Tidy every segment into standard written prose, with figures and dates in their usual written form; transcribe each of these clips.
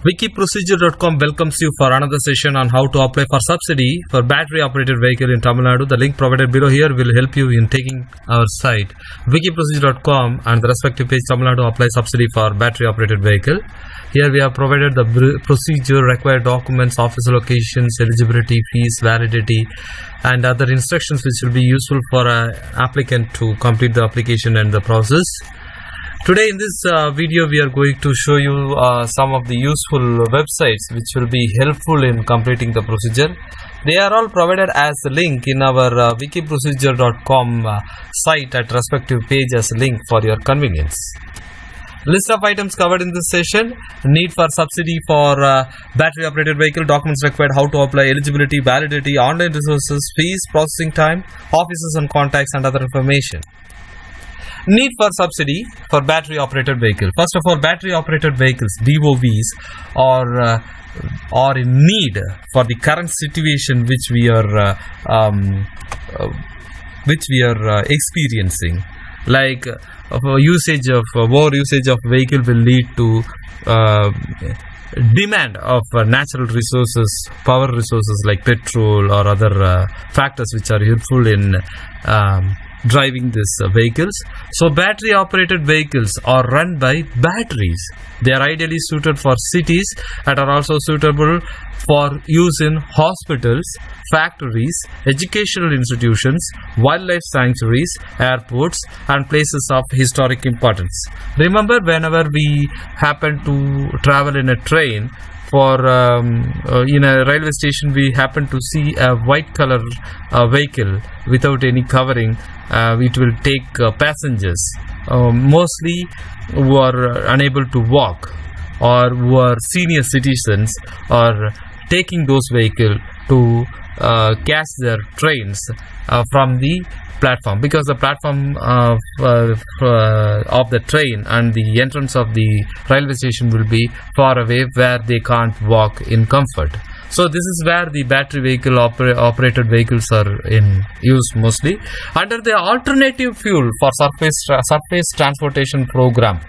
Wikiprocedure.com welcomes you for another session on how to apply for subsidy for battery operated vehicle in Tamil Nadu. The link provided below here will help you in taking our site Wikiprocedure.com and the respective page Tamil Nadu apply subsidy for battery operated vehicle. Here we have provided the procedure, required documents, office locations, eligibility, fees, validity and other instructions which will be useful for an applicant to complete the application and the process. Today in this video we are going to show you some of the useful websites which will be helpful in completing the procedure. They are all provided as a link in our wikiprocedure.com site at respective page as a link for your convenience. List of items covered in this session: need for subsidy for battery operated vehicle, documents required, how to apply, eligibility, validity, online resources, fees, processing time, offices and contacts and other information. Need for subsidy for battery operated vehicle. First of all, battery operated vehicles BOVs are in need for the current situation which we are experiencing. Like over usage of vehicle will lead to demand of natural resources, power resources like petrol or other factors which are helpful in driving these vehicles. So battery operated vehicles are run by batteries. They are ideally suited for cities and are also suitable for use in hospitals, factories, educational institutions, wildlife sanctuaries, airports and places of historic importance. Remember, whenever we happen to travel in a train for in a railway station, we happen to see a white color vehicle without any covering. It will take passengers mostly who are unable to walk or who are senior citizens, are taking those vehicles to catch their trains from the platform, because the platform of the train and the entrance of the railway station will be far away where they can't walk in comfort. So this is where the battery vehicle operated vehicles are in use mostly. Under the alternative fuel for surface transportation program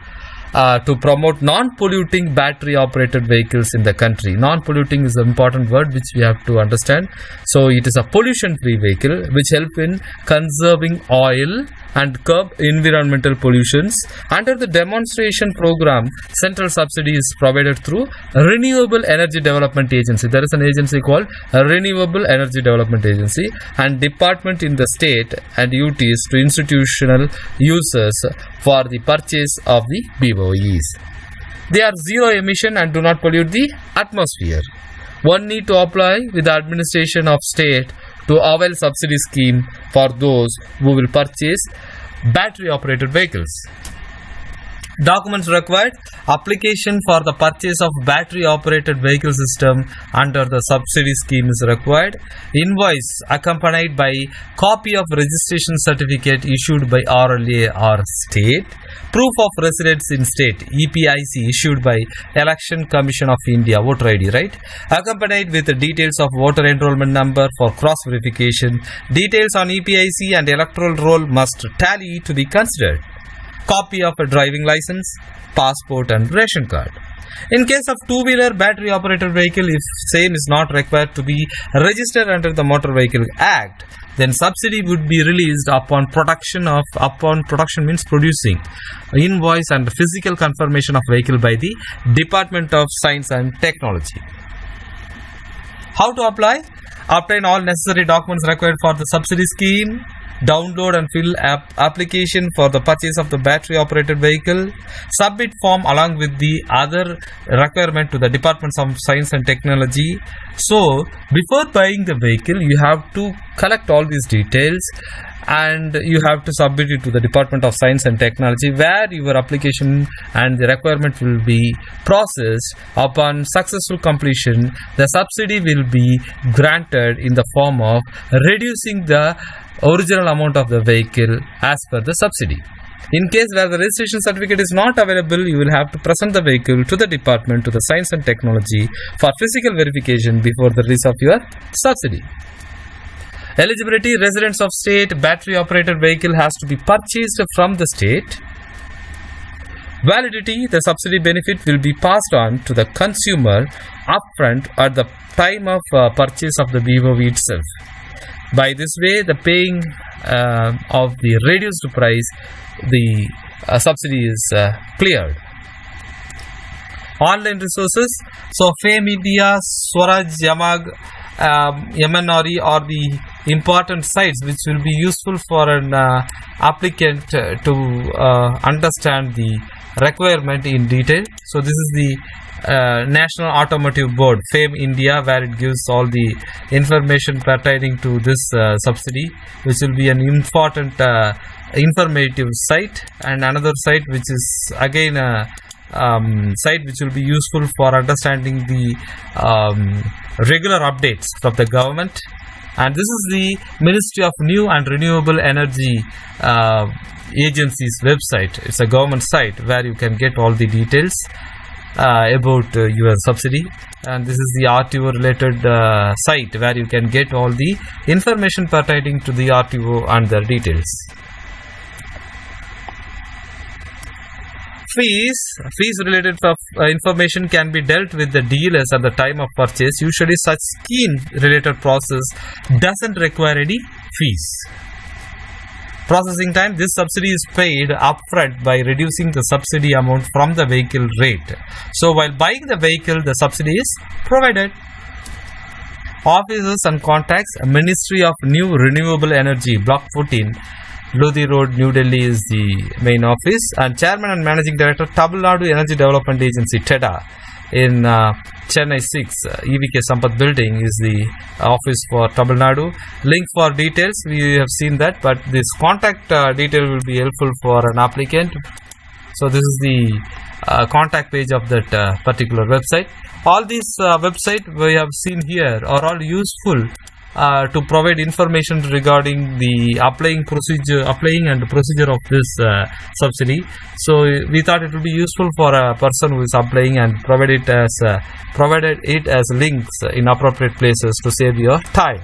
to promote non-polluting battery operated vehicles in the country. Non-polluting is an important word which we have to understand. So it is a pollution free vehicle which help in conserving oil and curb environmental pollutions. Under the demonstration program, central subsidy is provided through Renewable Energy Development Agency. There is an agency called Renewable Energy Development Agency, and department in the state and UTs to institutional users for the purchase of the BOEs. They are zero emission and do not pollute the atmosphere. One need to apply with the administration of state to avail subsidy scheme for those who will purchase battery operated vehicles. Documents required: application for the purchase of battery operated vehicle system under the subsidy scheme is required. Invoice accompanied by copy of registration certificate issued by RLA or state. Proof of residence in state, EPIC, issued by Election Commission of India, voter ID, right? Accompanied with the details of voter enrollment number for cross verification. Details on EPIC and electoral roll must tally to be considered. Copy of a driving license, passport and ration card. In case of two-wheeler battery operated vehicle, if same is not required to be registered under the Motor Vehicle Act, then subsidy would be released upon production means producing invoice and physical confirmation of vehicle by the Department of Science and Technology. How to apply? Obtain all necessary documents required for the subsidy scheme. Download and fill application for the purchase of the battery operated vehicle. Submit form along with the other requirement to the Department of Science and Technology. So before buying the vehicle, you have to collect all these details and you have to submit it to the Department of Science and Technology, where your application and the requirement will be processed. Upon successful completion, the subsidy will be granted in the form of reducing the original amount of the vehicle as per the subsidy. In case where the registration certificate is not available, you will have to present the vehicle to the Department, to the Science and Technology for physical verification before the release of your subsidy. Eligibility: residents of state, battery operated vehicle has to be purchased from the state. Validity: the subsidy benefit will be passed on to the consumer upfront at the time of purchase of the BOV itself. By this way, the paying of the reduced price, the subsidy is cleared. Online resources: so FAME India, Swaraj, Yamag, MNRE are the important sites which will be useful for an applicant to understand the requirement in detail. So this is the National Automotive Board, FAME India, where it gives all the information pertaining to this subsidy, which will be an important informative site. And another site which is again a site which will be useful for understanding the regular updates from the government. And this is the Ministry of New and Renewable Energy Agency's website. It's a government site where you can get all the details about your subsidy. And this is the RTO related site where you can get all the information pertaining to the RTO and their details. Fees related information can be dealt with the dealers at the time of purchase. Usually such scheme related process doesn't require any fees. Processing time: this subsidy is paid upfront by reducing the subsidy amount from the vehicle rate. So while buying the vehicle, the subsidy is provided. Offices and contacts: Ministry of New Renewable Energy, Block 14, Lodi Road, New Delhi is the main office, and Chairman and Managing Director, Tamil Nadu Energy Development Agency, TEDA, in Chennai 6, EVK Sampath Building is the office for Tamil Nadu. Link for details, we have seen that, but this contact detail will be helpful for an applicant. So this is the contact page of that particular website. All these websites we have seen here are all useful to provide information regarding the applying and procedure of this subsidy. So we thought it would be useful for a person who is applying, and provided it as links in appropriate places to save your time.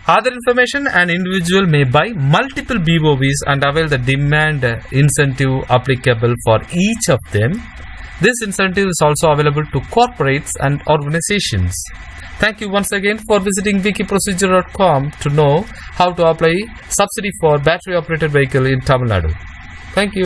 Other information: an individual may buy multiple BOVs and avail the demand incentive applicable for each of them. This incentive is also available to corporates and organizations. Thank you once again for visiting wikiprocedure.com to know how to apply subsidy for battery operated vehicle in Tamil Nadu. Thank you.